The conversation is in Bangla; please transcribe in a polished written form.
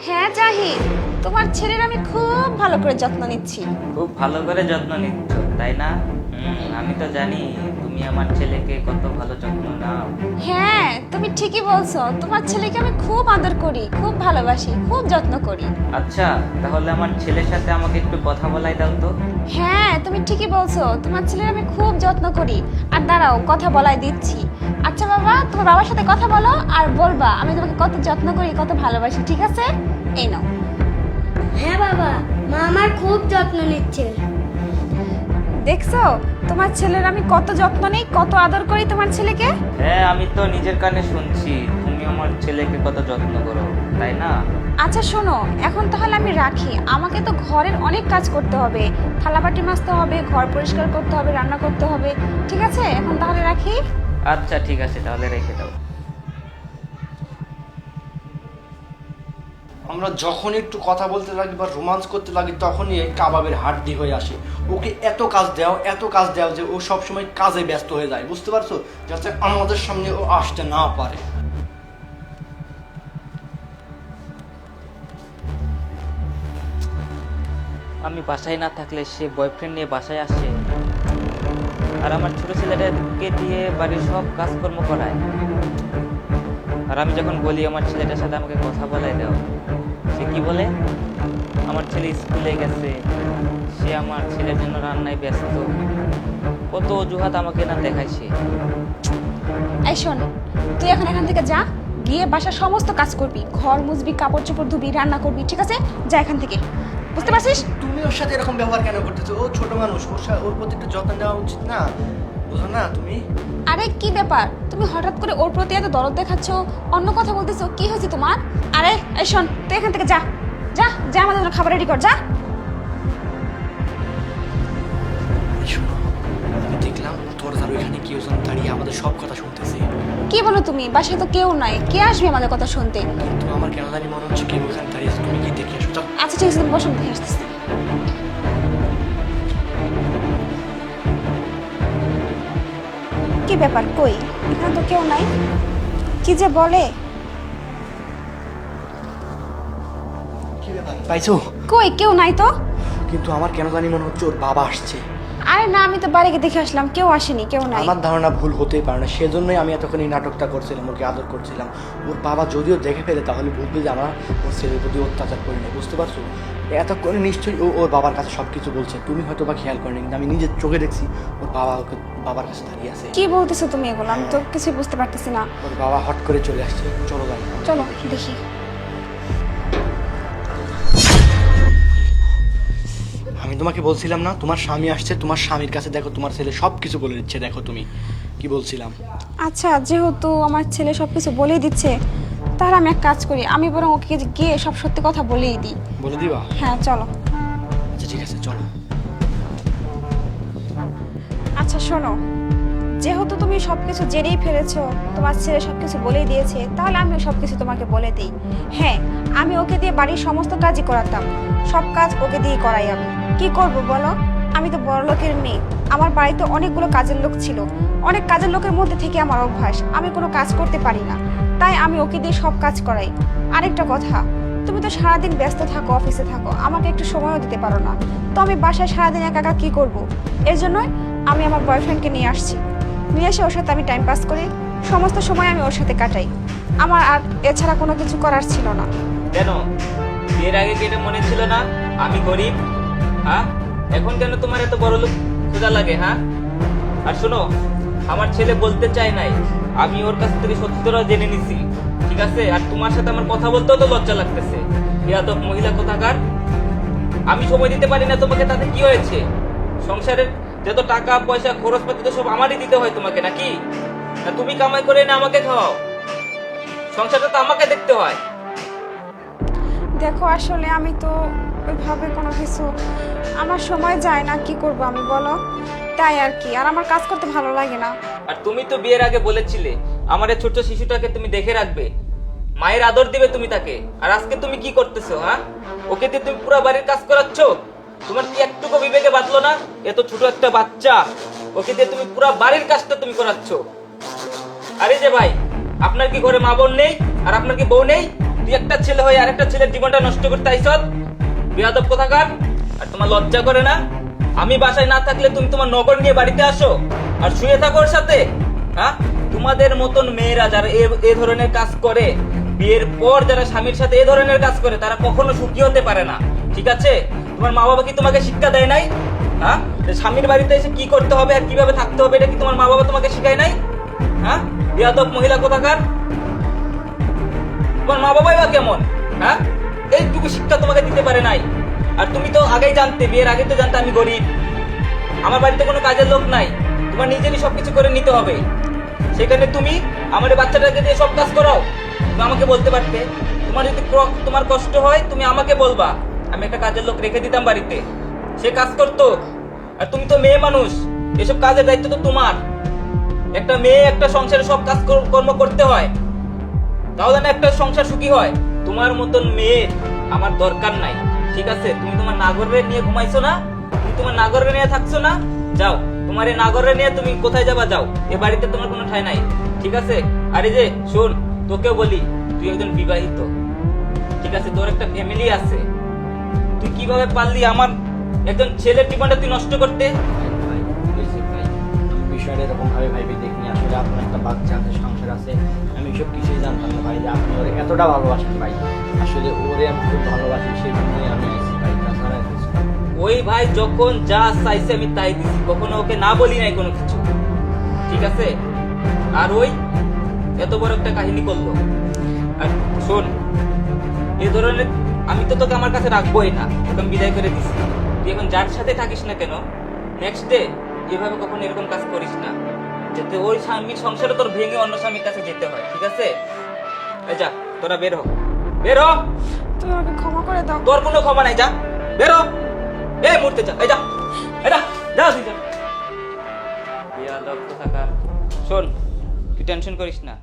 হ্যাঁ জাহিদ, তোমার ছেলের আমি খুব ভালো করে যত্ন নিচ্ছি। খুব ভালো করে যত্ন নিচ্ছ তাই না? আমি তো জানি তুমি আমার ছেলেকে কত ভালো যত্ন নাও। হ্যাঁ, তুমি ঠিকই বলছো, তোমার ছেলেকে আমি খুব আদর করি, খুব ভালোবাসি, খুব যত্ন করি। আচ্ছা, তাহলে আমার ছেলের সাথে আমাকে একটু কথা বলাই দাও তো। হ্যাঁ, তুমি ঠিকই বলছো, তোমার ছেলের আমি খুব যত্ন করি। আর দাঁড়াও, কথা বলাই দিচ্ছি। আচ্ছা বাবা, তোমার বাবার সাথে কথা বলো আর বলবা আমি তোমাকে কত যত্ন করি, কত ভালোবাসি, ঠিক আছে? এই নাও। হ্যাঁ বাবা, মা আমার খুব যত্ন নিচ্ছে। দেখছো তোমার ছেলের আমি কত যত্ন নেই, কত আদর করি তোমার ছেলেকে। হ্যাঁ, আমি তো নিজের কানে শুনছি তুমি আমার ছেলেকে কত যত্ন করো, তাই না? আচ্ছা শোনো, এখন তাহলে আমি রাখি, আমাকে তো ঘরের অনেক কাজ করতে হবে, থালাবাটি মাজতে হবে, ঘর পরিষ্কার করতে হবে, রান্না করতে হবে, ঠিক আছে? এখন তাহলে রাখি। আচ্ছা ঠিক আছে, তাহলে রেখে দাও। আমরা যখন একটু কথা বলতে লাগি বা রোমান্স করতে লাগি তখনই এই কাবাবের হাড্ডি হয়ে আসে। ওকে এত কাজ দাও যে ও সবসময় কাজে ব্যস্ত হয়ে যায়, বুঝতে পারছো? যাতে আমাদের সামনে ও আসতে না পারে। আমি বাসায় না থাকলে সে বয়ফ্রেন্ড নিয়ে বাসায় আসে, আর আমার ছোট ছেলেটাকে দিয়ে বাড়ির সব কাজকর্ম করায়। আর আমি যখন বলি আমার ছেলেটার সাথে আমাকে কথা বলাই দাও, সে কি বলে? আমার ছেলে স্কুলে গেছে, সে আমার ছেলের জন্য রান্নায় ব্যস্ত। কত অজুহাত আমাকে না দেখাইছে। এই শোন, তুই এখন এখান থেকে যা, গিয়ে বাসার সমস্ত কাজ করবি, ঘর মুছবি, কাপড় চোপড় ধুবি, রান্না করবি, ঠিক আছে? যা এখান থেকে, বুঝতে পারছিস? তুমি ওর সাথে এরকম ব্যবহার কেন করতেছো? ও ছোট মানুষ, ওর প্রতি একটু যত্ন নেওয়া উচিত না? বুঝো না তুমি? আরে কি ব্যাপার, তুমি হঠাৎ করে ওর প্রতি এত দরদ দেখাচ্ছ, অন্য কথা বলতেছো, কি হয়েছে তোমার? আরে এই শোন, তুই এখান থেকে যা, যা যা, আমাদের জন্য খাবার রেডি কর, যা। শোনো, আমি দেখলাম তোর আর ওইখানে কেউ জন দাঁড়িয়ে আমাদের সব কথা শুনতেছে। কি বলো তুমি? বাসায় তো কেউ নাই, কে আসবে আমাদের কথা শুনতে? কিন্তু আমার কেন জানি মনে হচ্ছে কেউ ওখানে দাঁড়িয়ে আছে। তুমি কি দেখে আসো? যাও। আচ্ছা ঠিক আছে, তুমি বসো, দেখে আসতেছি। কি ব্যাপার, কই? এখানে তো কেউ নাই, কি যে বলে। কি ব্যাপার, পাইছো? কই কেউ নাই তো। কিন্তু আমার কেন জানি মনে হচ্ছে ওর বাবা আসছে। আরে না, আমি তো বাড়িকে দেখে আসলাম, কেউ আসেনি, কেউ নাই। আমার ধারণা ভুল হতেই পারে না, সেজন্যই আমি এতক্ষণ এই নাটকটা করছিলাম, ওকে আদর করছিলাম। ওর বাবা যদিও দেখে ফেলে তাহলে বুঝবে যে আমরা ওর ছেলের প্রতি অত্যাচার করি না, বুঝতে পারছো? এতক্ষণে নিশ্চয়ই ও ওর বাবার কাছে সব কিছু বলছে, তুমি হয়তো বা খেয়াল করেনি, কিন্তু আমি নিজের চোখে দেখছি ওর বাবা ওকে বাবার কাছে দাঁড়িয়ে আছে। কি বলতেছো তুমি এগুলো? আমি তো কিছুই বুঝতে পারতেছি না। ওর বাবা হট করে চলে আসছে। চলো যাই। চলো দেখি। আমি তোমাকে বলছিলাম না তোমার স্বামী আসছে, তোমার স্বামীর কাছে দেখো তোমার ছেলে সব কিছু বলে দিচ্ছে। দেখো তুমি কি বলছিলাম। আচ্ছা, যেহেতু আমার ছেলে সবকিছু বলেই দিচ্ছে, তাহলে আমি এক কাজ করি, আমি বরং ওকে গিয়ে সব সত্যি কথা বলেই দিই। বলে দিবা? হ্যাঁ চলো। আচ্ছা ঠিক আছে, চলো। আচ্ছা শোনো, যেহেতু তুমি সবকিছু জেনেই ফেলেছো, তোমার ছেলে সবকিছু বলেই দিয়েছে, তাহলে আমিও সবকিছু তোমাকে বলে দিই। হ্যাঁ, আমি ওকে দিয়ে বাড়ির সমস্ত কাজই করাতাম, সব কাজ ওকে দিয়ে করাই। আমি কি করব বলো? আমি তো বড় লোকের মেয়ে, আমার বাড়িতে অনেকগুলো কাজের লোক ছিল, অনেক কাজের লোকের মধ্যে থেকে আমার অভ্যাস, আমি কোনো কাজ করতে পারি না, তাই আমি ওকে দিয়ে সব কাজ করাই। আরেকটা কথা, তুমি তো সারাদিন ব্যস্ত থাকো, অফিসে থাকো, আমাকে একটু সময়ও দিতে পারো না, তো আমি বাসায় সারাদিন একা একা কি করব? এর জন্যই আমি আমার বয়ফ্রেন্ডকে নিয়ে আসছি, নিয়ে এসে ওর সাথে আমি টাইম পাস করি, সমস্ত সময় আমি ওর সাথে কাটাই। আমার আর এছাড়া কোনো কিছু করার ছিল না। কেন এর আগে কি এটা মনে ছিল না আমি গরিব? হ্যাঁ, এখন কেন তোমার এত বড় লোক খোঁজা লাগে? হ্যাঁ, আর শোনো, আমার ছেলে বলতে চায় নাই, আমি ওর কাছ থেকে সত্যিটা জেনে নিছি, ঠিক আছে? আর তোমার সাথে আমার কথা বলতেও তো লজ্জা লাগতেছে। ইয়াদব মহিলা কোথাকার। আমি সময় দিতে পারি না তোমাকে, তাতে কি হয়েছে? সংসারের যত টাকা পয়সা খরচপাতি তো সব আমারই দিতে হয় তোমাকে, নাকি? না তুমি কামাই করে না আমাকে খাওয়াও? সংসারটা তো আমাকে দেখতে হয়। দেখো আসলে আমি তো ওইভাবে কোনো কিছু, আমার সময় যায় না, কি করব আমি বলো? তাই আর কি, আর আমার কাজ করতে ভালো লাগে না। আর তুমি তো বিয়ের আগে বলেছিলে আমার এই ছোট্ট শিশুটাকে তুমি দেখে রাখবে, মায়ের আদর দিবে তুমি তাকে। আর আজকে তুমি কি করতেছো? হ্যাঁ, ওকে দিয়ে তুমি পুরো বাড়ির কাজ করাচ্ছ। তোমার কি একটুকু বিবেকে বাঁধলো না? এত ছোট একটা বাচ্চা, ওকে দিয়ে তুমি পুরো বাড়ির কাজটা তুমি করাচ্ছ। আরে যে ভাই, আপনার কি ঘরে মা বোন নেই? আর আপনার কি বউ নেই? তুই একটা ছেলে হয়ে আরেকটা ছেলের জীবনটা নষ্ট করতে আইছত, বেয়াদব কোথাকার। আর তোমার লজ্জা করে না? আমি বাসায় না থাকলে তুমি তোমার নগর নিয়ে বাড়িতে আসো আর শুয়ে থাকো ওর সাথে, হ্যাঁ? তোমাদের মতন মেয়েরা যারা এ ধরনের কাজ করে, বিয়ের পর যারা স্বামীর সাথে এ ধরনের কাজ করে, তারা কখনো সুখী হতে পারে না, ঠিক আছে? তোমার মা বাবা কি তোমাকে শিক্ষা দেয় নাই? হ্যাঁ, যে স্বামীর বাড়িতে এসে কি করতে হবে আর কিভাবে থাকতে হবে, এটা কি তোমার মা বাবা তোমাকে শিখায় নাই? হ্যাঁ, বেয়াদব মহিলা কোথাকার। তোমার মা বাবাই বা কেমন? হ্যাঁ, এইটুকু শিক্ষা তোমাকে দিতে পারে নাই। আর তুমি তো আগেই জানতে, বিয়ের আগে তো জানতে আমি গরিব, আমার বাড়িতে কোনো কাজের লোক নাই, তোমার নিজেরই সবকিছু করে নিতে হবে। সেখানে তুমি আমার এই বাচ্চাটাকে দিয়ে সব কাজ করাও। তুমি আমাকে বলতে পারতে, তোমার যদি তোমার কষ্ট হয় তুমি আমাকে বলবা, আমি একটা কাজের লোক রেখে দিতাম বাড়িতে, সে কাজ করতো। আর তুমি তো মেয়ে মানুষ, এসব কাজের দায়িত্ব তো তোমার। একটা মেয়ে একটা সংসারে সব কাজ কর্ম করতে হয়, তাহলে না একটা সংসার সুখী হয়। তোমার মতন মেয়ে আমার দরকার নাই, ঠিক আছে? তুমি তোমার নাগরে নিয়ে ঘুমাইছো না, তুমি তোমার নাগরে নিয়ে থাকছো না, যাও তোমার এই নাগরে নিয়ে তুমি কোথায় যাবা যাও, এ বাড়িতে তোমার কোনো ঠাঁই নাই, ঠিক আছে? আর এই যে শোন, তোকেও বলি, তুই একজন বিবাহিত, ঠিক আছে? তোর একটা ফ্যামিলি আছে, তুই কিভাবে পারলি আমার একজন ছেলের জীবনটা তুই নষ্ট করতে? ভাই বুঝেছি ভাই, বিষয়টা এরকম ভাবে ভাইবে দেখিনি। আসলে আপনার একটা বাচ্চা আছে, সংসার আছে, আমি এসব কিছুই জানতাম না ভাই যে আপনি ওরে এতটা ভালোবাসেন ভাই। আসলে ওরে আমি খুব ভালোবাসি, সেই জন্যই আমি আইছি ভাই, তাছাড়া আর কিছু না। ওই ভাই যখন যা চাইছে আমি তাই দিছি, কখনো ওকে না বলি নাই কোনো কিছু, ঠিক আছে? আর ওই এত বড় একটা কাহিনী করলো। আর শোন, এ ধরনের আমি তো তোকে আমার কাছে রাখবোই না, তোকে আমি বিদায় করে দিছি। তুই এখন যার সাথে থাকিস না কেন, নেক্সট ডে এভাবে কখনো এরকম কাজ করিস না, যাতে ওই স্বামীর সংসারে তোর ভেঙে অন্য স্বামীর কাছে যেতে হয়, ঠিক আছে? এই যা, তোরা বের হ, বের হ। তুমি আমাকে ক্ষমা করে দাও। তোর কোনো ক্ষমা নাই, যা বের হ। এই মুহূর্তে যা, এই যা, এই যা, যা তুই যা। বেয়াদব কোথাকার। শোন, তুই টেনশন করিস না,